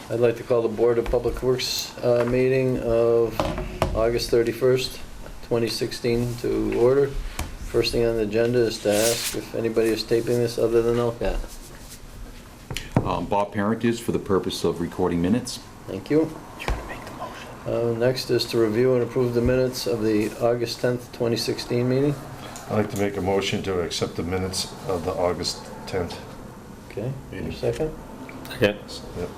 I'd like to call the Board of Public Works meeting of August 31st, 2016 to order. First thing on the agenda is to ask if anybody is taping this other than LCAT. Bob Parent is for the purpose of recording minutes. Thank you. Next is to review and approve the minutes of the August 10th, 2016 meeting. I'd like to make a motion to accept the minutes of the August 10th. Okay, your second? Second. Yep.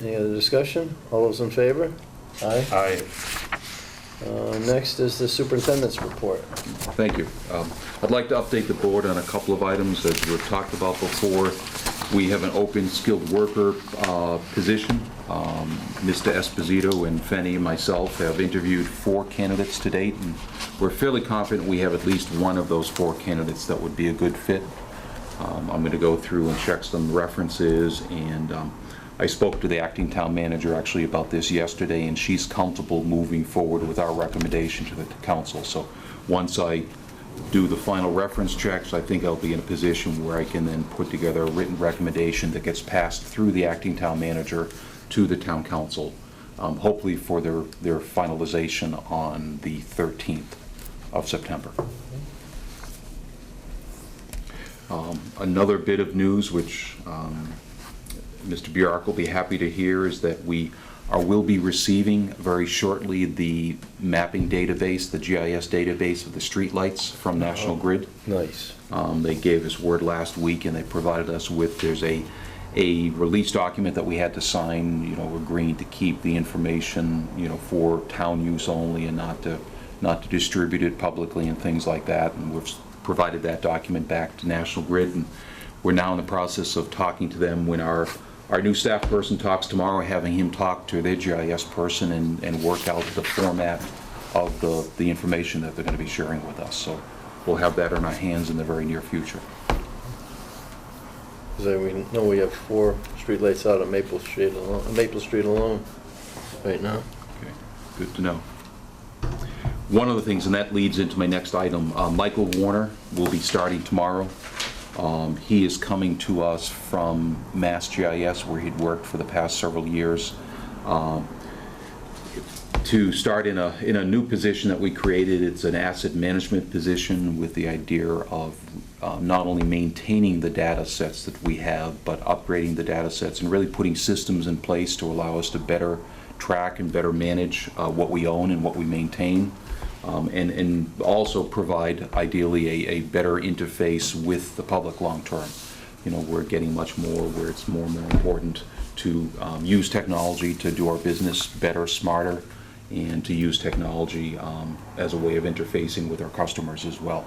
Any other discussion? All those in favor? Aye. Aye. Next is the superintendent's report. Thank you. I'd like to update the board on a couple of items that we've talked about before. We have an open skilled worker position. Mr. Esposito and Fenny and myself have interviewed 4 candidates to date, and we're fairly confident we have at least one of those 4 candidates that would be a good fit. I'm going to go through and check some references, and I spoke to the acting town manager actually about this yesterday, and she's comfortable moving forward with our recommendation to the council. So once I do the final reference checks, I think I'll be in a position where I can then put together a written recommendation that gets passed through the acting town manager to the town council, hopefully for their finalization on the 13th of September. Another bit of news which Mr. Bjork will be happy to hear is that we will be receiving very shortly the mapping database, the GIS database of the streetlights from National Grid. Nice. They gave us word last week, and they provided us with, there's a release document that we had to sign, agreeing to keep the information, for town use only and not to distribute it publicly and things like that. And we've provided that document back to National Grid, and we're now in the process of talking to them. When our new staff person talks tomorrow, having him talk to their GIS person and work out the format of the information that they're going to be sharing with us. So we'll have that in our hands in the very near future. Because we know we have 4 streetlights out on Maple Street alone right now. Okay, good to know. One of the things, and that leads into my next item, Michael Warner will be starting tomorrow. He is coming to us from Mass GIS, where he'd worked for the past several years, to start in a new position that we created. It's an asset management position with the idea of not only maintaining the data sets that we have, but upgrading the data sets and really putting systems in place to allow us to better track and better manage what we own and what we maintain. And also provide, ideally, a better interface with the public long term. We're getting much more where it's more and more important to use technology to do our business better, smarter, and to use technology as a way of interfacing with our customers as well.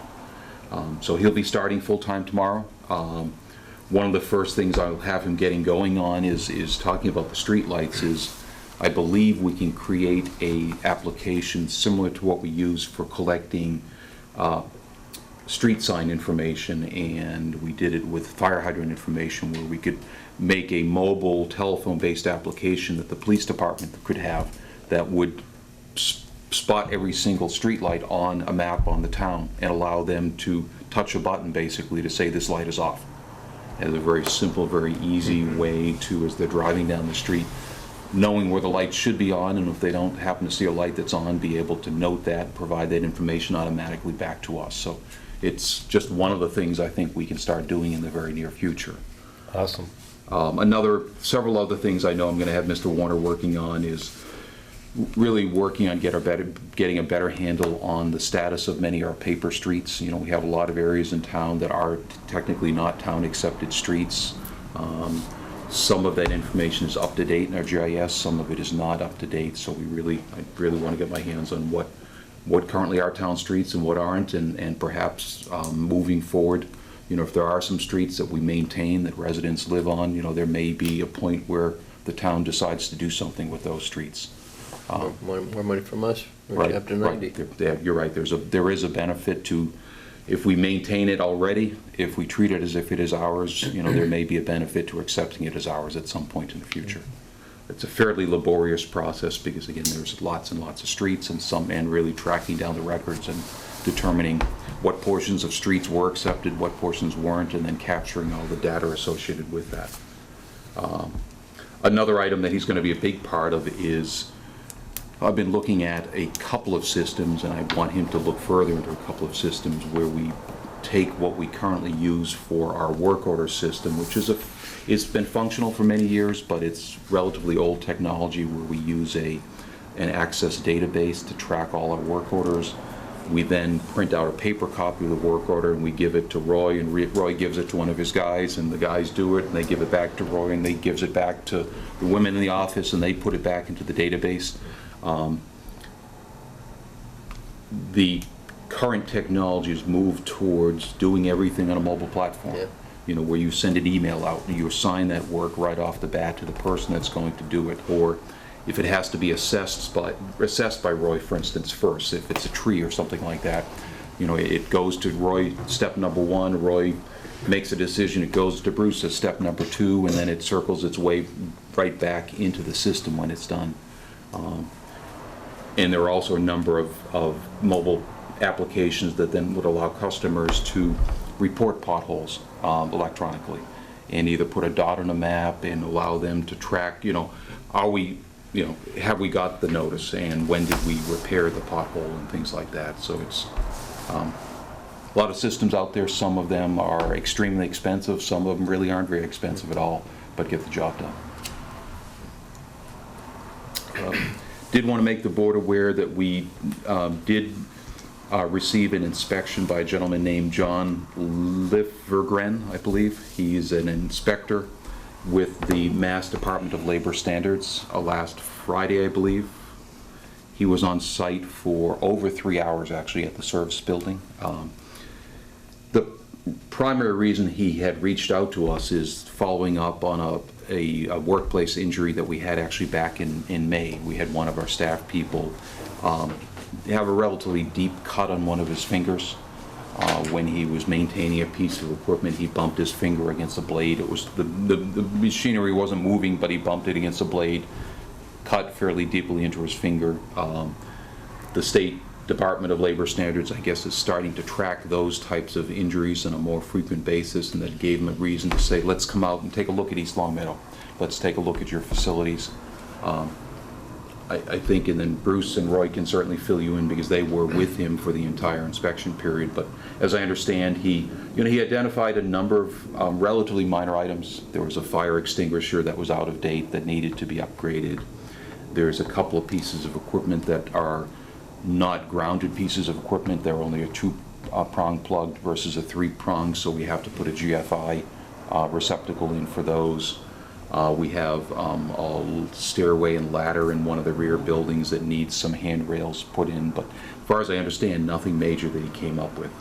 So he'll be starting full-time tomorrow. One of the first things I'll have him getting going on is talking about the street lights. I believe we can create a application similar to what we use for collecting street sign information, and we did it with fire hydrant information, where we could make a mobile telephone-based application that the police department could have that would spot every single street light on a map on the town and allow them to touch a button basically to say this light is off. As a very simple, very easy way to, as they're driving down the street, knowing where the light should be on, and if they don't happen to see a light that's on, be able to note that and provide that information automatically back to us. So it's just one of the things I think we can start doing in the very near future. Awesome. Several other things I know I'm going to have Mr. Warner working on is really working on getting a better handle on the status of many of our paper streets. We have a lot of areas in town that are technically not town accepted streets. Some of that information is up to date in our GIS, some of it is not up to date, so I really want to get my hands on what currently are town streets and what aren't, and perhaps moving forward, if there are some streets that we maintain that residents live on, there may be a point where the town decides to do something with those streets. More money from us, Right, Chapter 90. right. You're right, there is a benefit to, if we maintain it already, if we treat it as if it is ours, there may be a benefit to accepting it as ours at some point in the future. It's a fairly laborious process because, again, there's lots and lots of streets and really tracking down the records and determining what portions of streets were accepted, what portions weren't, and then capturing all the data associated with that. Another item that he's going to be a big part of is, I've been looking at a couple of systems, and I want him to look further into a couple of systems where we take what we currently use for our work order system, which is it's been functional for many years, but it's relatively old technology where we use an access database to track all our work orders. We then print out a paper copy of the work order and we give it to Roy, and Roy gives it to one of his guys, and the guys do it, and they give it back to Roy, and they gives it back to the women in the office, and they put it back into the database. The current technology has moved towards doing everything on a mobile platform. Yeah. You know, where you send an email out and you assign that work right off the bat to the person that's going to do it, or if it has to be assessed by Roy, for instance, first, if it's a tree or something like that, you know, it goes to Roy, step number 1, Roy makes a decision, it goes to Bruce at step number 2, and then it circles its way right back into the system when it's done. And there are also a number of mobile applications that then would allow customers to report potholes electronically, and either put a dot on a map and allow them to track, you know, have we got the notice, and when did we repair the pothole, and things like that. So it's a lot of systems out there. Some of them are extremely expensive, some of them really aren't very expensive at all, but get the job done. Did want to make the board aware that we did receive an inspection by a gentleman named John Livergren, I believe. He's an inspector with the Mass Department of Labor Standards last Friday, I believe. He was on site for over 3 hours, actually, at the service building. The primary reason he had reached out to us is following up on a workplace injury that we had actually back in May. We had one of our staff people have a relatively deep cut on one of his fingers. When he was maintaining a piece of equipment, he bumped his finger against the blade. It was the machinery wasn't moving, but he bumped it against the blade, cut fairly deeply into his finger. The State Department of Labor Standards, I guess, is starting to track those types of injuries on a more frequent basis, and that gave him a reason to say, let's come out and take a look at East Longmeadow. Let's take a look at your facilities. I think, and then Bruce and Roy can certainly fill you in because they were with him for the entire inspection period. But as I understand, he identified a number of relatively minor items. There was a fire extinguisher that was out of date that needed to be upgraded. There's a couple of pieces of equipment that are not grounded pieces of equipment. They're only a 2-prong plug versus a 3-prong, so we have to put a GFI receptacle in for those. We have a stairway and ladder in one of the rear buildings that needs some handrails put in, but as far as I understand, nothing major that he came up with.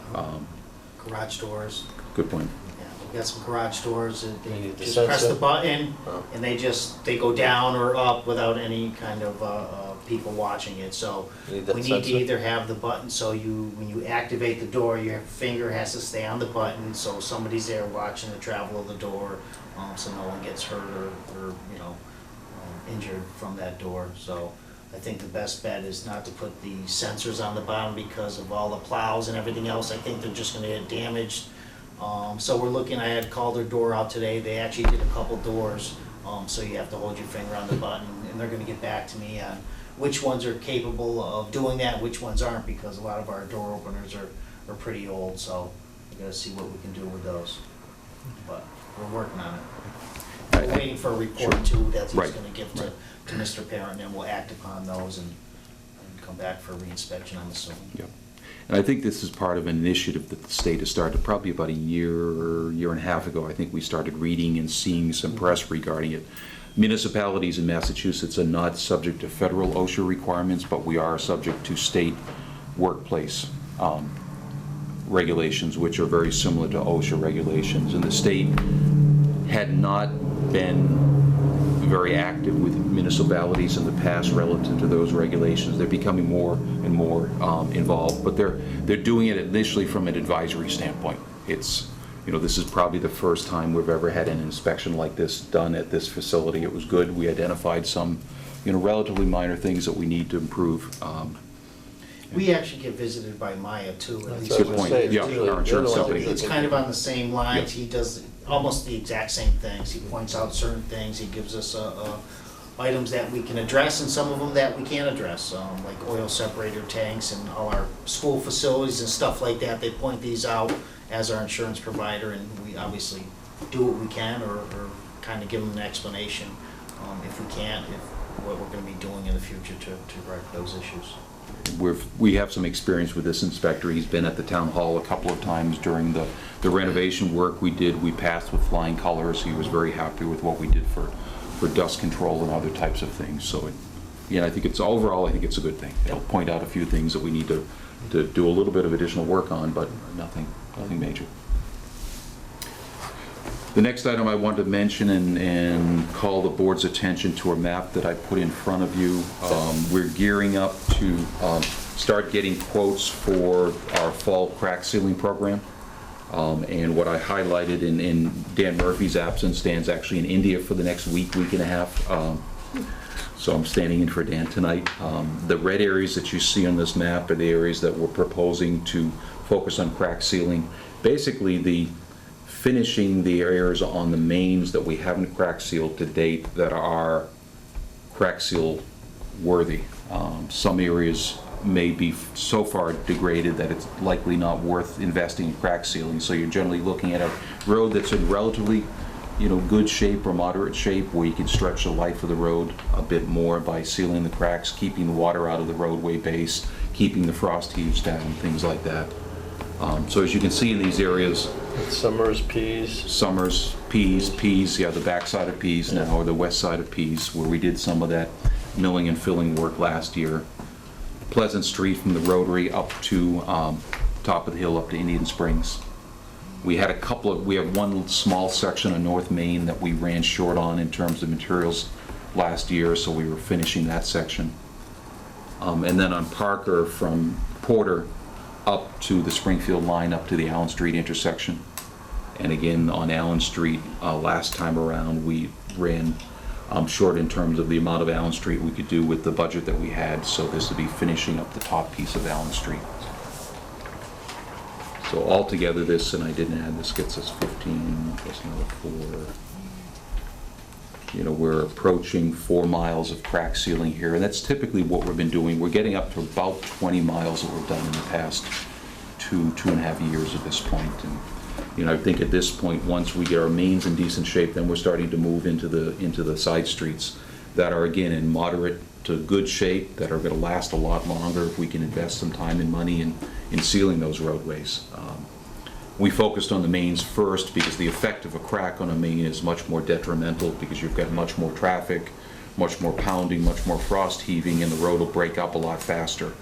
Garage doors. Good point. Yeah, we got some garage doors that You they need the just press the sensor? button Oh. and they go down or up without any kind of people watching it. So You need that we need sensor? to either have the button so when you activate the door, your finger has to stay on the button so somebody's there watching the travel of the door, so no one gets hurt or injured from that door. So I think the best bet is not to put the sensors on the bottom because of all the plows and everything else. I think they're just gonna get damaged. So we're looking, I had called their door out today. They actually did a couple doors. So you have to hold your finger on the button, and they're gonna get back to me on which ones are capable of doing that, which ones aren't, because a lot of our door openers are pretty old. So we gotta see what we can do with those. But we're working on it. We're waiting for a report too that he's Right. gonna give to Mr. Parent, and then we'll act upon those and come back for reinspection, I'm assuming. Yep. And I think this is part of an initiative that the state has started probably about a year and a half ago. I think we started reading and seeing some press regarding it. Municipalities in Massachusetts are not subject to federal OSHA requirements, but we are subject to state workplace regulations, which are very similar to OSHA regulations. And the state had not been very active with municipalities in the past relative to those regulations. They're becoming more and more involved, but they're doing it initially from an advisory standpoint. It's, this is probably the first time we've ever had an inspection like this done at this facility. It was good. We identified some, relatively minor things that we need to improve. We actually get visited by Maya too. At That's least what I was Good gonna point. say. Yeah, Usually our insurance they're the ones company. that It's kind of on the same lines. Yeah. He does almost the exact same things. He points out certain things, he gives us items that we can address and some of them that we can't address, like oil separator tanks and all our school facilities and stuff like that. They point these out as our insurance provider, and we obviously do what we can or kind of give them an explanation if we can't, what we're going to be doing in the future to correct those issues. We have some experience with this inspector. He's been at the town hall a couple of times during the renovation work we did. We passed with flying colors. He was very happy with what we did for dust control and other types of things. So, I think it's overall, I think it's a good thing. It'll point out a few things that we need to do a little bit of additional work on, but nothing major. The next item I wanted to mention and call the board's attention to a map that I put in front of you. We're gearing up to start getting quotes for our fall crack sealing program. And what I highlighted in Dan Murphy's absence, Dan's actually in India for the next week and a half. So I'm standing in for Dan tonight. The red areas that you see on this map are the areas that we're proposing to focus on crack sealing. Basically, finishing the areas on the mains that we haven't crack sealed to date that are crack seal worthy. Some areas may be so far degraded that it's likely not worth investing in crack sealing. So you're generally looking at a road that's in relatively, good shape or moderate shape, where you can stretch the life of the road a bit more by sealing the cracks, keeping the water out of the roadway base, keeping the frost heaves down, things like that. So as you can see in these areas, Summers, peas. Peas, yeah, the back side of Peas now, or the west side of Peas, where we did some of that milling and filling work last year. Pleasant Street from the Rotary up to top of the hill up to Indian Springs. We have one small section of North Main that we ran short on in terms of materials last year, so we were finishing that section. And then on Parker from Porter up to the Springfield line, up to the Allen Street intersection. And again, on Allen Street, last time around, we ran short in terms of the amount of Allen Street we could do with the budget that we had, so this would be finishing up the top piece of Allen Street. So altogether this, and I didn't add, this gets us 15, plus another 4. We're approaching 4 miles of crack sealing here, and that's typically what we've been doing. We're getting up to about 20 miles that we've done in the past 2.5 years at this point. And I think at this point, once we get our mains in decent shape, then we're starting to move into the side streets that are, again, in moderate to good shape, that are going to last a lot longer if we can invest some time and money in sealing those roadways. We focused on the mains first because the effect of a crack on a main is much more detrimental, because you've got much more traffic, much more pounding, much more frost heaving, and the road will break up a lot faster.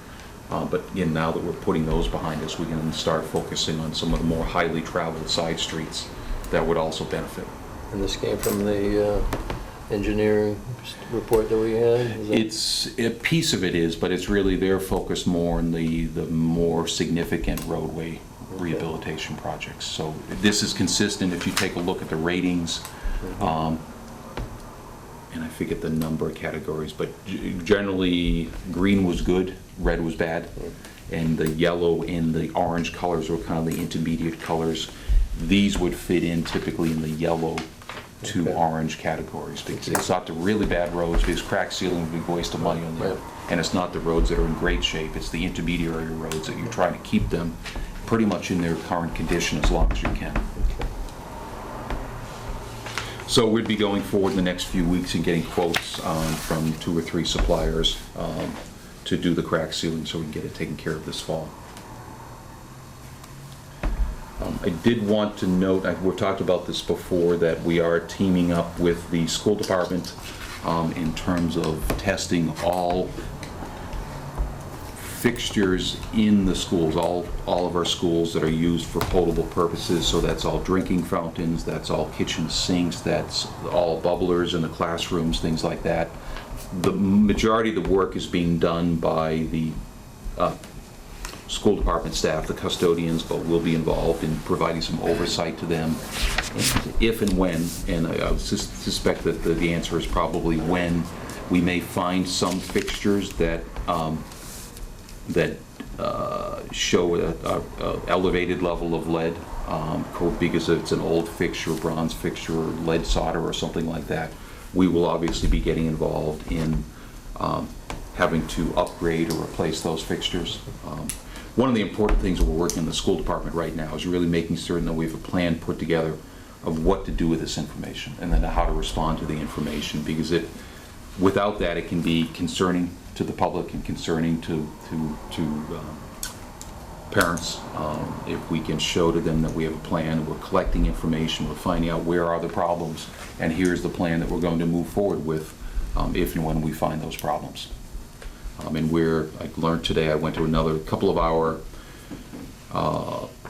But again, now that we're putting those behind us, we can start focusing on some of the more highly traveled side streets that would also benefit. And this came from the engineering report that we had? It's a piece of it is, but it's really their focus more on the more significant roadway rehabilitation projects. So this is consistent if you take a look at the ratings, and I forget the number of categories, but generally green was good, red was bad, and the yellow and the orange colors were kind of the intermediate colors. These would fit in typically in the yellow to orange categories, because it's not the really bad roads, because crack sealing would be a waste of money on them. And it's not the roads that are in great shape, it's the intermediary roads that you're trying to keep them pretty much in their current condition as long as you can. So we'd be going forward in the next few weeks and getting quotes from 2 or 3 suppliers to do the crack sealing so we can get it taken care of this fall. I did want to note, we've talked about this before, that we are teaming up with the school department in terms of testing all fixtures in the schools, all of our schools that are used for potable purposes. So that's all drinking fountains, that's all kitchen sinks, that's all bubblers in the classrooms, things like that. The majority of the work is being done by the school department staff, the custodians, but we'll be involved in providing some oversight to them. And if and when, and I suspect that the answer is probably when, we may find some fixtures that show a elevated level of lead, because it's an old fixture, bronze fixture, lead solder or something like that, we will obviously be getting involved in having to upgrade or replace those fixtures. One of the important things that we're working in the school department right now is really making certain that we have a plan put together of what to do with this information and then how to respond to the information, because without that it can be concerning to the public and concerning to parents. If we can show to them that we have a plan, we're collecting information, we're finding out where are the problems, and here's the plan that we're going to move forward with if and when we find those problems. And I learned today, I went to another couple of hour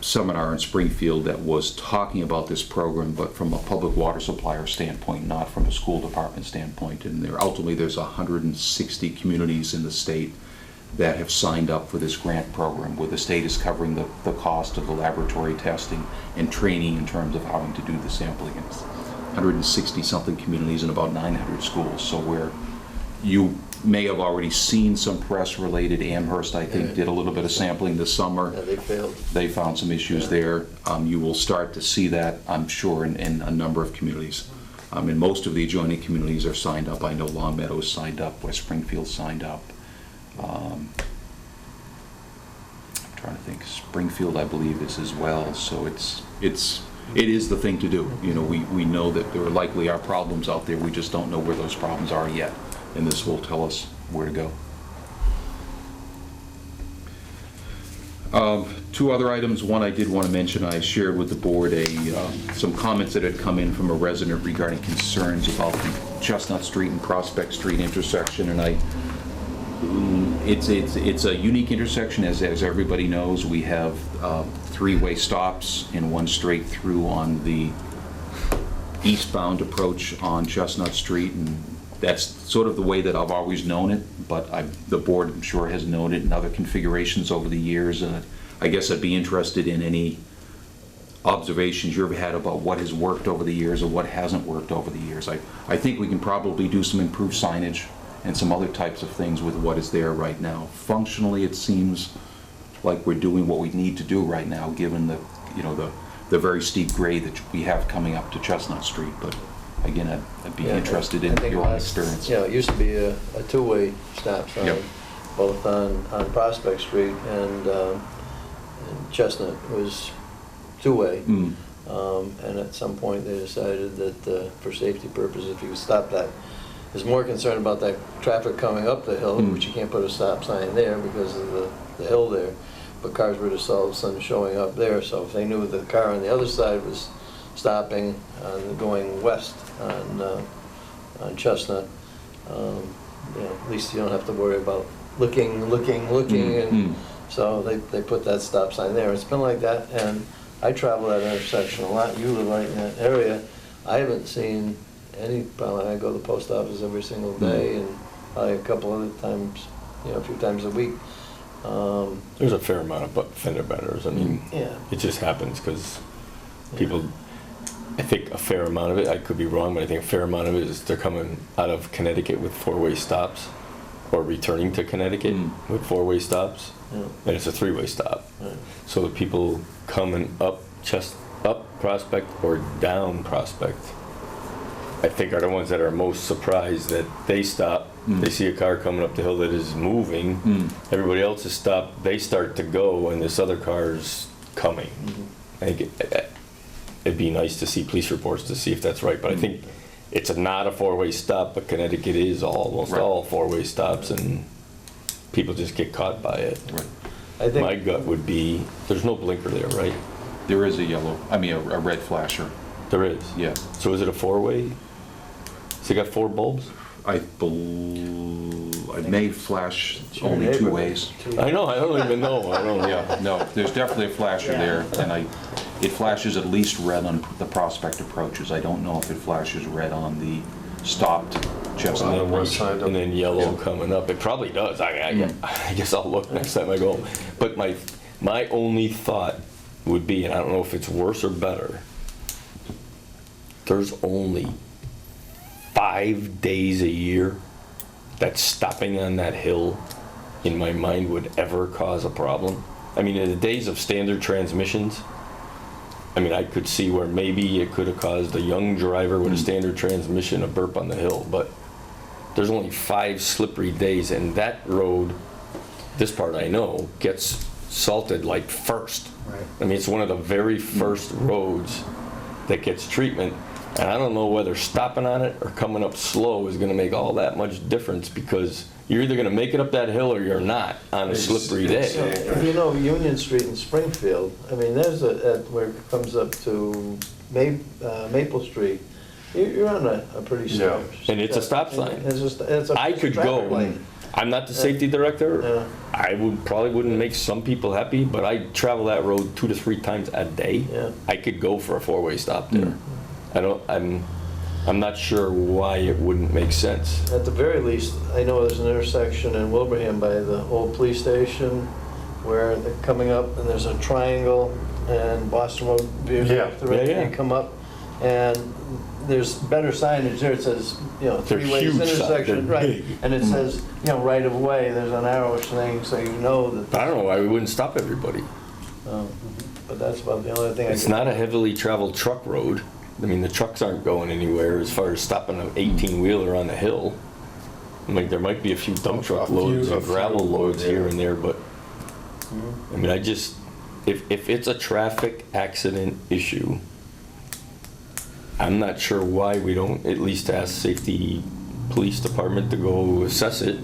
seminar in Springfield that was talking about this program, but from a public water supplier standpoint, not from a school department standpoint. And ultimately there's 160 communities in the state that have signed up for this grant program, where the state is covering the cost of the laboratory testing and training in terms of having to do the sampling. It's 160 something communities in about 900 schools. So where you may have already seen some press related, Amherst I think did a little bit of sampling this summer. Yeah, they failed. They found some issues there. You will start to see that, I'm sure, in a number of communities. And most of the adjoining communities are signed up. I know Long Meadow signed up, West Springfield signed up. I'm trying to think, Springfield I believe is as well. So it is the thing to do. You know, we know that there likely are problems out there. We just don't know where those problems are yet. And this will tell us where to go. Two other items. One I did want to mention, I shared with the board some comments that had come in from a resident regarding concerns about the Chestnut Street and Prospect Street intersection. And it's a unique intersection, as everybody knows. We have three-way stops and one straight through on the eastbound approach on Chestnut Street, and that's sort of the way that I've always known it, but the board, I'm sure, has known it in other configurations over the years, and I guess I'd be interested in any observations you've had about what has worked over the years or what hasn't worked over the years. I think we can probably do some improved signage and some other types of things with what is there right now. Functionally, it seems like we're doing what we need to do right now, given the very steep grade that we have coming up to Chestnut Street. But again, I'd be interested in your own experience. Yeah, it used to be a two-way stop sign, Yep. both on Prospect Street and Chestnut was two-way. Mm. And at some point they decided that for safety purposes, if you stop that, is more concerned about that traffic coming up the hill, which you can't put a stop sign there because of the hill there, but cars were just all of a sudden showing up there. So if they knew the car on the other side was stopping going west on Chestnut, at least you don't have to worry about looking, and so they put that stop sign there. It's been like that, and I travel that intersection a lot. You live right in that area. I haven't seen any problem. I go to the post office every single day, and probably a couple other times, a few times a week. There's a fair amount of fender benders. I mean, Yeah. it just happens because people, I think a fair amount of it, I could be wrong, but I think a fair amount of it is they're coming out of Connecticut with four-way stops or returning to Connecticut with four-way stops, Yeah. and it's a three-way stop. Right. So the people coming up Prospect or down Prospect, I think are the ones that are most surprised that they stop. They see a car coming up the hill that is moving. Everybody else is stopped. They start to go, and this other car's coming. I think it'd be nice to see police reports to see if that's right. But I think it's not a four-way stop, but Connecticut is almost all four-way stops, and people just get caught by it. Right. I think My gut would be there's no blinker there, right? There is a red flasher. There is. Yeah. So is it a four-way? Has it got four bulbs? I may flash It's your only two neighborhood. ways. I know. I don't even know. I don't know. Yeah, no, there's definitely a flasher there, and it flashes at least red on the Prospect approaches. I don't know if it flashes red on the stopped Chestnut. And then, west side and then yellow Yeah. coming up. It probably does. I guess I'll look next time I go home. But my only thought would be, and I don't know if it's worse or better, there's only 5 days a year that stopping on that hill in my mind would ever cause a problem. I mean, in the days of standard transmissions, I mean, I could see where maybe it could have caused a young driver with a standard transmission a burp on the hill, but there's only 5 slippery days, and that road, this part I know, gets salted like first. Right. I mean, it's one of the very first roads that gets treatment, and I don't know whether stopping on it or coming up slow is gonna make all that much difference, because you're either gonna make it up that hill or you're not on a slippery day. You know, Union Street in Springfield, I mean, there's where it comes up to Maple Street, you're on a pretty Yeah. And it's a stop sign. It's a I could traffic go, light. I'm not the safety director, Yeah. I probably wouldn't make some people happy, but I travel that road 2 to 3 times a day. Yeah. I could go for a 4-way stop there. I'm not sure why it wouldn't make sense. At the very least, I know there's an intersection in Wilbraham by the old police station where they're coming up and there's a triangle and Boston Road veers Yeah. off the right Yeah, yeah. and come up, and there's better signage there. It says, you know, They're 3 ways huge signs. intersection, They're right? big. And it says, you know, right of way, there's an arrowish thing, so you know that. I don't know why we wouldn't stop everybody. But that's about the only thing I It's can. not a heavily traveled truck road. I mean, the trucks aren't going anywhere as far as stopping an 18-wheeler on the hill. I mean, there might be a few dump truck loads and gravel loads here and there, but, I mean, if it's a traffic accident issue, I'm not sure why we don't at least ask safety police department to go assess it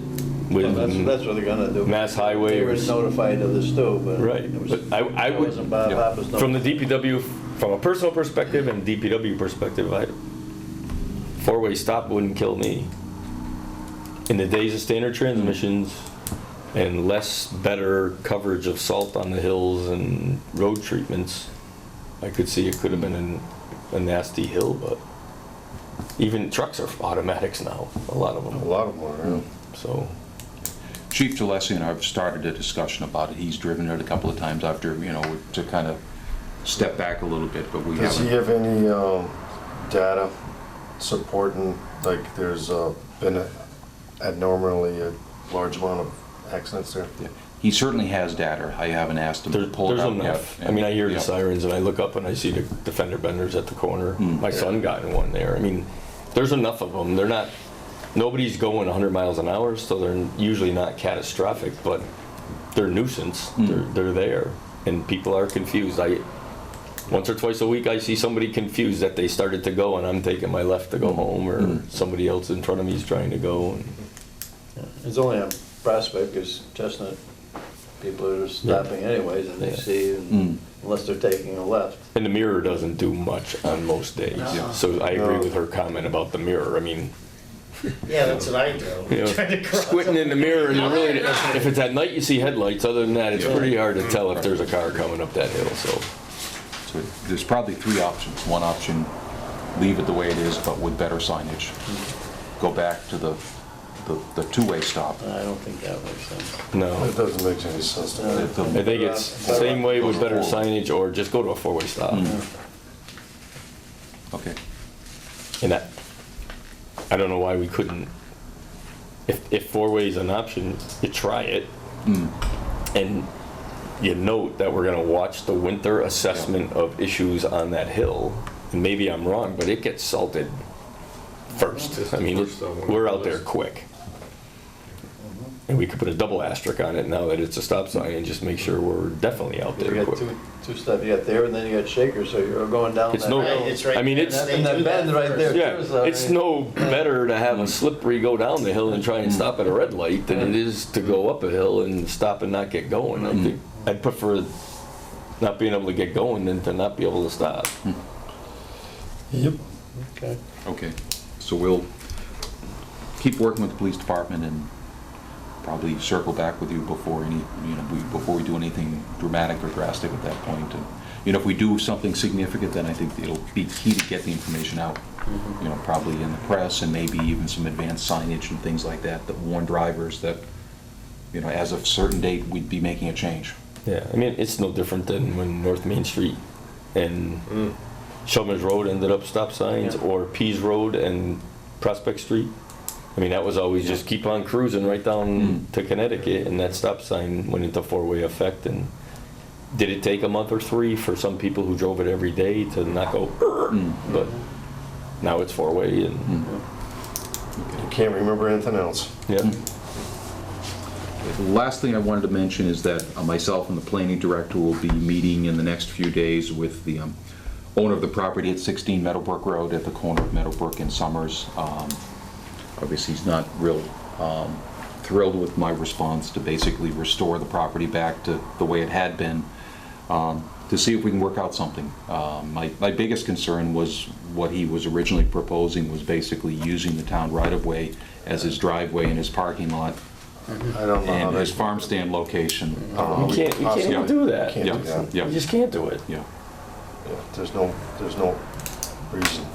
Well, with, that's what they're gonna do. Mass Highway They or were s- notified of this too, but. Right, it was- but I it would- wasn't Bob yeah. Hoppus from the notified. DPW, from a personal perspective and DPW perspective, 4-way stop wouldn't kill me. In the days of standard transmissions and less better coverage of salt on the hills and road treatments, I could see it could have been a nasty hill, but even trucks are automatics now, a lot of A them, lot of them are, yeah. so. Chief Gillespie and I have started a discussion about it. He's driven it a couple of times after, to kind of step back a little bit, but we Does he haven't. have any data supporting, like, there's been abnormally a large amount of accidents there? Yeah. He certainly has data. I haven't asked him to pull it There's out yet. enough. I mean, I hear Yeah. the sirens and I look up and I see the fender benders at the corner. Mm. My son got in one there. I mean, there's enough of them. They're not, nobody's going 100 miles an hour, so they're usually not catastrophic, but they're nuisance. They're there, and people are confused. Once or twice a week, I see somebody confused that they started to go and I'm taking my left to go home, or somebody else in front of me is trying to go. And Yeah. It's only a Prospect, because Chestnut, people are stopping anyways, and they Yeah. see, and unless they're taking a left. And the mirror doesn't do much on most days. No. So I agree No. with her comment about the mirror. I mean, Yeah, that's what I do. you know, Trying to cross squinting in the mirror, and you really, Yeah. if it's at night, you see headlights. Other than that, it's Yeah. pretty hard to tell if there's a car coming up that hill, so. So there's probably 3 options. One option, leave it the way it is, but with better signage. Go back to the 2-way stop. I don't think that makes sense. No. It doesn't make any sense to me. I think it's the same way with better signage, or just go to a 4-way stop. Okay. And I don't know why we couldn't, if 4-way is an option, you try it. And you note that we're gonna watch the winter assessment of issues on that hill. And maybe I'm wrong, but it gets salted first. I mean, we're out there quick. And we could put a double asterisk on it now that it's a stop sign and just make sure we're definitely out You there got quick. two stuff, you got there, and then you got Shaker, so you're going down It's that no- hill. Right, it's right I mean, there. it's- They And that do bend right there. first. Yeah, So, I it's mean- no better to have a slippery go down the hill and try and stop at a red light than it is to go up a hill and stop and not get going. I think I'd prefer not being able to get going than to not be able to stop. Yep. Okay. Okay. So we'll keep working with the police department and probably circle back with you before before we do anything dramatic or drastic at that point. And, if we do something significant, then I think it'll be key to get the information out. Probably in the press and maybe even some advanced signage and things like that that warn drivers that, as of a certain date, we'd be making a change. Yeah, I mean, it's no different than when North Main Street and Shulman's Road ended up stop signs, Yeah. or Pease Road and Prospect Street. I mean, that was always just keep on cruising right down to Connecticut, and that stop sign went into four-way effect. And did it take a month or three for some people who drove it every day to not go, but now it's four-way, and You can't remember anything else. yeah. The last thing I wanted to mention is that myself and the planning director will be meeting in the next few days with the owner of the property at 16 Meadowbrook Road at the corner of Meadowbrook and Summers. Obviously, he's not real thrilled with my response to basically restore the property back to the way it had been, to see if we can work out something. My biggest concern was what he was originally proposing was basically using the town right-of-way as his driveway and his parking lot I don't know how and his they. farm stand location. You can't even do that. Can't do that. You just can't do it. Yeah. Yeah, there's no reason.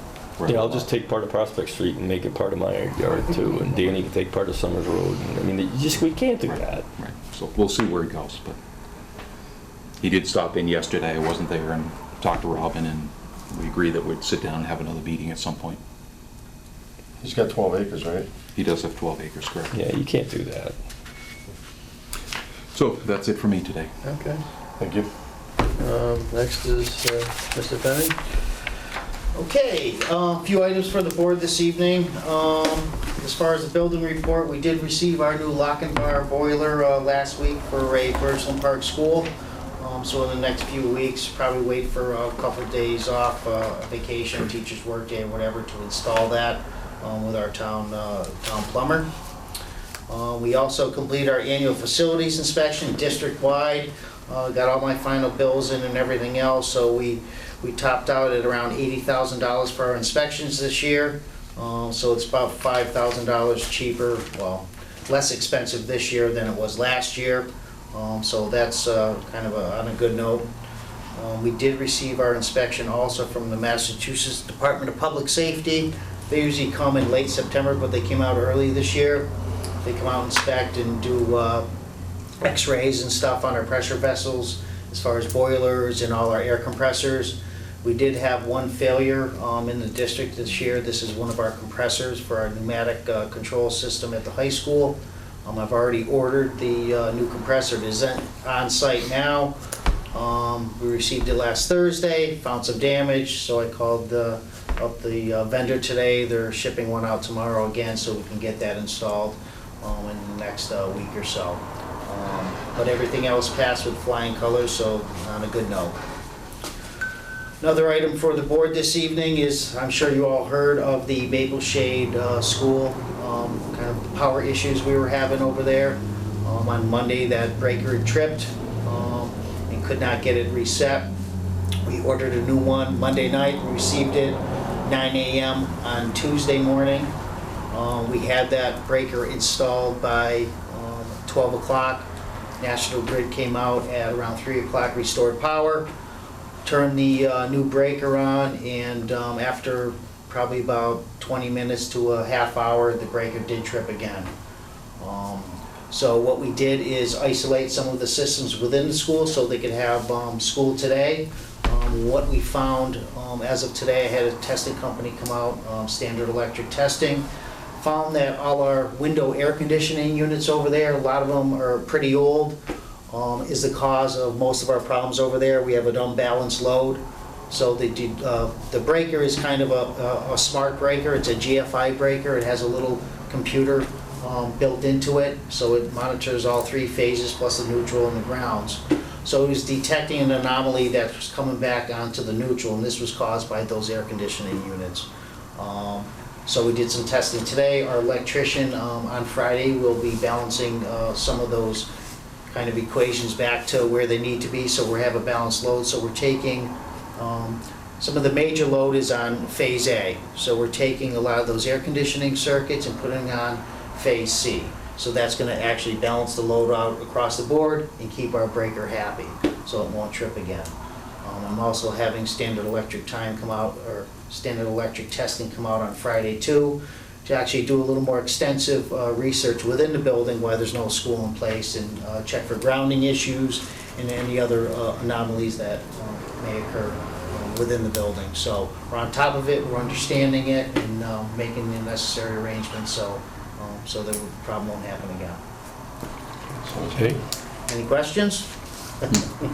Yeah, I'll just take part of Prospect Street and make it part of my yard too, and Danny can take part of Summers Road. And, I mean, we can't do that. Right, so we'll see where it goes, but he did stop in yesterday, I wasn't there, and talked to Robin, and we agreed that we'd sit down and have another meeting at some point. He's got 12 acres, right? He does have 12 acres, correct? Yeah, you can't do that. So that's it for me today. Okay. Thank you. Next is Mr. Penny. Okay, a few items for the board this evening. As far as the building report, we did receive our new lock and bar boiler last week for a Birchland Park school. So in the next few weeks, probably wait for a couple of days off, vacation, teacher's work day, whatever, to install that with our town plumber. We also completed our annual facilities inspection district-wide. Got all my final bills in and everything else, so we topped out at around $80,000 for our inspections this year. So it's about $5,000 cheaper, well, less expensive this year than it was last year. So that's kind of on a good note. We did receive our inspection also from the Massachusetts Department of Public Safety. They usually come in late September, but they came out early this year. They come out, inspect, and do x-rays and stuff on our pressure vessels as far as boilers and all our air compressors. We did have one failure in the district this year. This is one of our compressors for our pneumatic control system at the high school. I've already ordered the new compressor. It is on site now. We received it last Thursday, found some damage, so I called up the vendor today. They're shipping one out tomorrow again, so we can get that installed in the next week or so. But everything else passed with flying colors, so on a good note. Another item for the board this evening is, I'm sure you all heard of the Maple Shade School, kind of power issues we were having over there. On Monday, that breaker had tripped and could not get it reset. We ordered a new one Monday night, we received it 9 a.m. on Tuesday morning. We had that breaker installed by 12 o'clock. National Grid came out at around 3 o'clock, restored power, turned the new breaker on, and after probably about 20 minutes to a half hour, the breaker did trip again. So what we did is isolate some of the systems within the school so they could have school today. What we found as of today, I had a testing company come out, Standard Electric Testing, found that all our window air conditioning units over there, a lot of them are pretty old, is the cause of most of our problems over there. We have an unbalanced load. So the breaker is kind of a smart breaker. It's a GFI breaker. It has a little computer built into it, so it monitors all three phases plus the neutral and the grounds. So it was detecting an anomaly that was coming back onto the neutral, and this was caused by those air conditioning units. So we did some testing today. Our electrician on Friday will be balancing some of those kind of equations back to where they need to be, so we have a balanced load. So we're taking, some of the major load is on phase A. So we're taking a lot of those air conditioning circuits and putting on phase C. So that's gonna actually balance the load out across the board and keep our breaker happy, so it won't trip again. I'm also having Standard Electric Standard Electric Testing come out on Friday too, to actually do a little more extensive research within the building while there's no school in place, and check for grounding issues and any other anomalies that may occur within the building. So we're on top of it, we're understanding it, and making the necessary arrangements, so so the problem won't happen again. Okay. Any questions?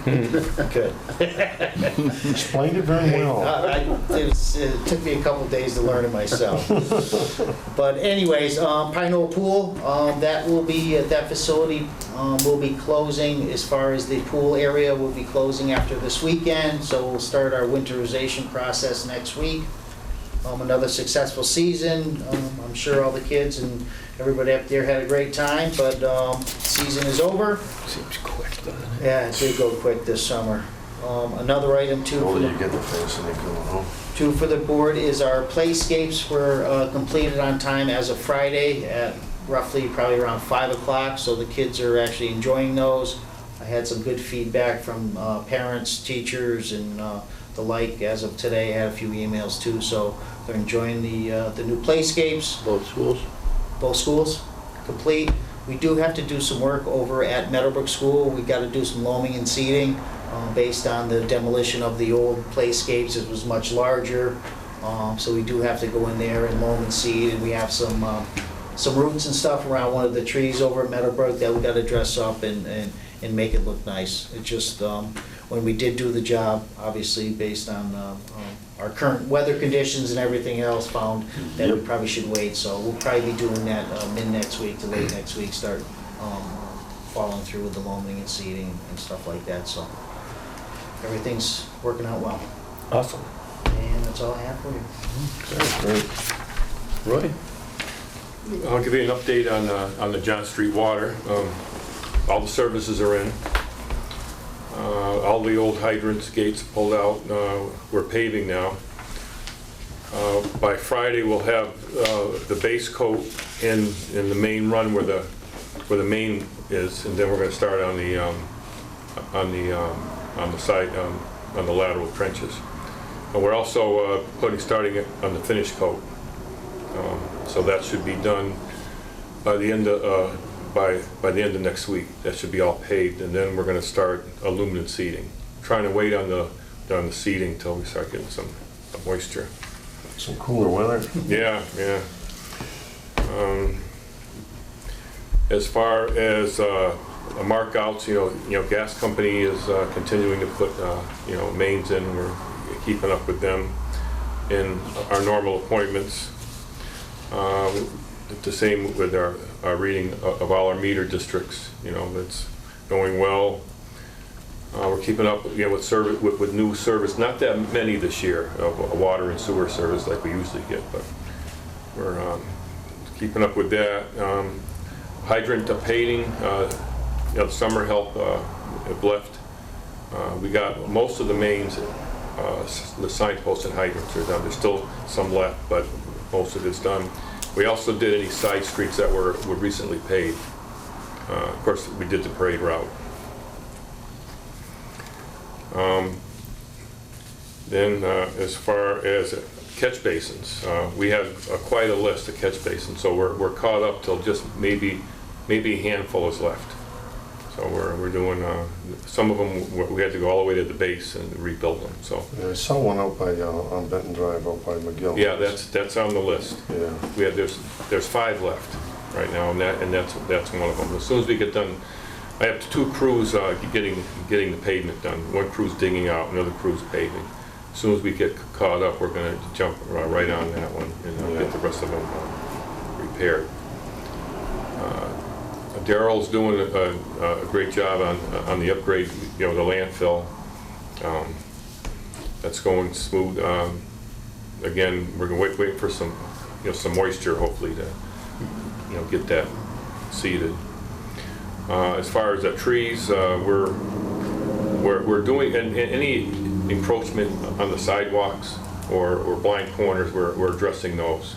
Good. Explained it very well. It took me a couple days to learn it myself. But anyways, Pine Knoll Pool, that facility will be closing. As far as the pool area, will be closing after this weekend, so we'll start our winterization process next week. Another successful season. I'm sure all the kids and everybody up there had a great time, but season is over. Seems quick, doesn't it? Yeah, it did go quick this summer. Another item too. The for older the- you get, the faster they go home. Two for the board is our playscapes were completed on time as of Friday at roughly probably around 5 o'clock, so the kids are actually enjoying those. I had some good feedback from parents, teachers, and the like. As of today, I had a few emails too, so they're enjoying the new playscapes. Both schools? Both schools complete. We do have to do some work over at Meadowbrook School. We got to do some loaming and seeding based on the demolition of the old playscapes. It was much larger, so we do have to go in there and loam and seed. And we have some roots and stuff around one of the trees over at Meadowbrook that we got to dress up and make it look nice. It just when we did do the job, obviously based on our current weather conditions and everything else, found that we probably should wait. So we'll probably be doing that mid next week to late next week, start following through with the loaming and seeding and stuff like that. So everything's working out well. Awesome. And that's all I have for you. Great. Roy? I'll give you an update on the John Street water. All the services are in. All the old hydrants, gates pulled out. We're paving now. By Friday, we'll have the base coat in the main run where the main is, and then we're going to start on the side on the lateral trenches. And we're also starting on the finish coat. So that should be done by the end of by the end of next week. That should be all paved, and then we're going to start aluminum seeding. Trying to wait on the seeding until we start getting some moisture. Some cooler weather. Yeah. As far as markouts, gas company is continuing to put mains in. We're keeping up with them in our normal appointments. The same with our reading of all our meter districts. That's going well. We're keeping up, with service with new service. Not that many this year of water and sewer service like we usually get, but we're keeping up with that. Hydrant painting, the summer help have left. We got most of the mains, the signposts and hydrants are done. There's still some left, but most of it's done. We also did any side streets that were recently paved. Of course, we did the parade route. Then as far as catch basins, we have quite a list of catch basins, so we're caught up till just maybe a handful is left. So we're doing, some of them we had to go all the way to the base and rebuild them, so. Yeah, I saw one out by, on Benton Drive, out by McGill. Yeah, that's on the list. Yeah. There's 5 left right now, and that's one of them. As soon as we get done, I have 2 crews getting the pavement done. One crew's digging out, another crew's paving. As soon as we get caught up, we're going to jump right on that one and get the rest of them repaired. Daryl's doing a great job on the upgrade, the landfill. That's going smooth. Again, we're going to wait for some moisture, hopefully, to get that seeded. As far as the trees, we're doing any encroachment on the sidewalks or blind corners. We're addressing those.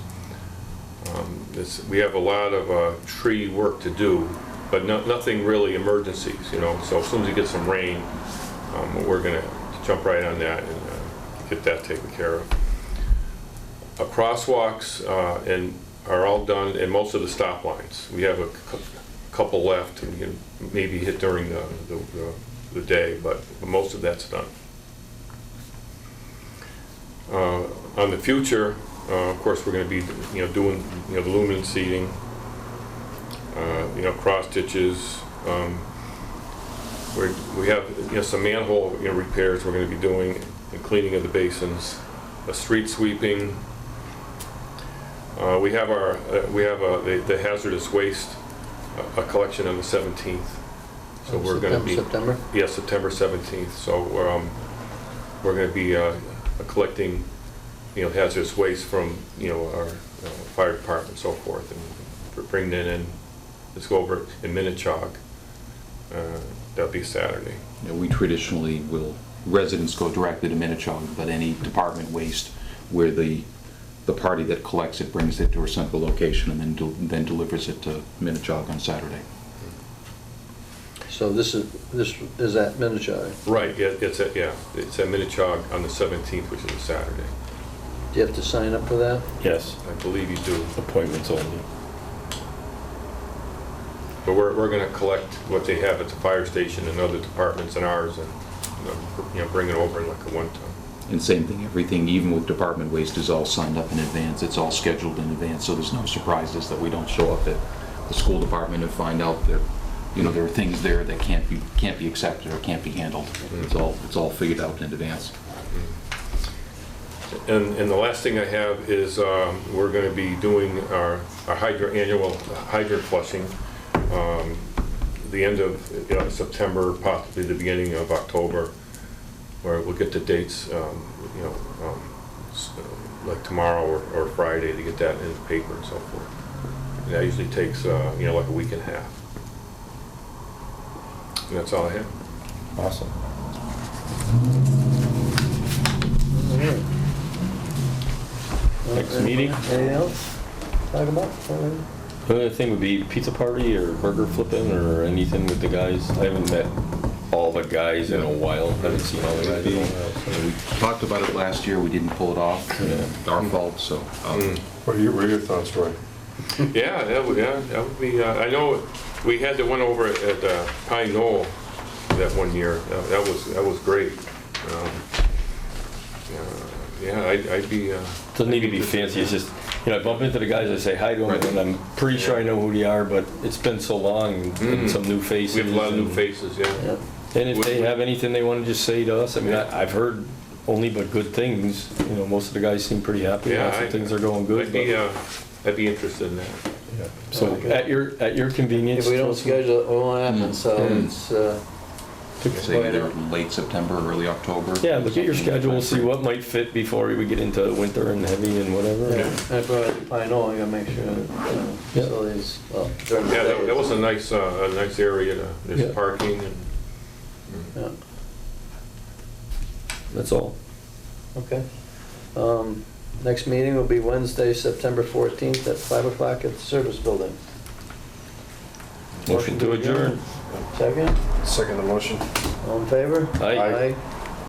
We have a lot of tree work to do, but nothing really emergencies, So as soon as we get some rain, we're going to jump right on that and get that taken care of. Crosswalks and are all done, and most of the stop lines. We have a couple left, and we can maybe hit during the day, but most of that's done. On the future, of course, we're going to be doing the lumen seeding. cross ditches. We have, some manhole, repairs we're gonna be doing, and cleaning of the basins, a street sweeping. We have the hazardous waste, a collection on the 17th. So we're gonna be. September? Yeah, September 17th. So we're gonna be collecting, hazardous waste from, our fire department and so forth, and bring that in. Let's go over in Minnetonka. That'll be Saturday. We traditionally residents go directly to Minnetonka, but any department waste where the party that collects it brings it to a central location and then delivers it to Minnetonka on Saturday. So this is at Minichog. Right, yeah, it's at Minnetonka on the 17th, which is a Saturday. Do you have to sign up for that? Yes, I believe you do. appointments only. But we're gonna collect what they have at the fire station and other departments and ours, and, bring it over in like a one-ton. And same thing, everything, even with department waste, is all signed up in advance. It's all scheduled in advance, so there's no surprises that we don't show up at the school department and find out that, there are things there that can't be accepted or can't be handled. It's all figured out in advance. And the last thing I have is we're going to be doing our annual hydrant flushing the end of September, possibly the beginning of October, where we'll get the dates, like tomorrow or Friday to get that in the paper and so forth. And that usually takes like a week and a half. And that's all I have. Awesome. All right. Next meeting? Anything else? Talk about? The other thing would be pizza party or burger flipping or anything with the guys. I haven't met all the guys in a while. Haven't seen all the guys in a while. We talked about it last year, we didn't pull it off. Our fault, so. What are your thoughts, Roy? Yeah, that would be. I know we had the one over at Pine Knoll that one year. That was great. I'd be. Doesn't need to be fancy. It's just, I bump into the guys, I say hi to them, Right. and I'm pretty sure I know who they are, but it's been so long and some new faces. We have a lot of new and- faces, yeah. Yeah. And if they have anything they want to just say to us, I mean, I've heard only but good things. Most of the guys seem pretty happy. Yeah, Lots of things are going good. I'd be interested in that. So Okay. at your convenience. If we don't schedule it, it won't happen, so it's, Say either late September, early October. Yeah, look at your schedule, see what might fit before we get into winter and heavy and whatever. yeah, that's why I know, I gotta make sure that, Yeah. facilities, well, during the Yeah, day. that was a nice area. There's Yeah. parking and. Yeah, That's all. okay. Next meeting will be Wednesday, September 14th at 5 o'clock at the service building. Motion to adjourn. Second, Second the motion. all in favor? Aye. Aye.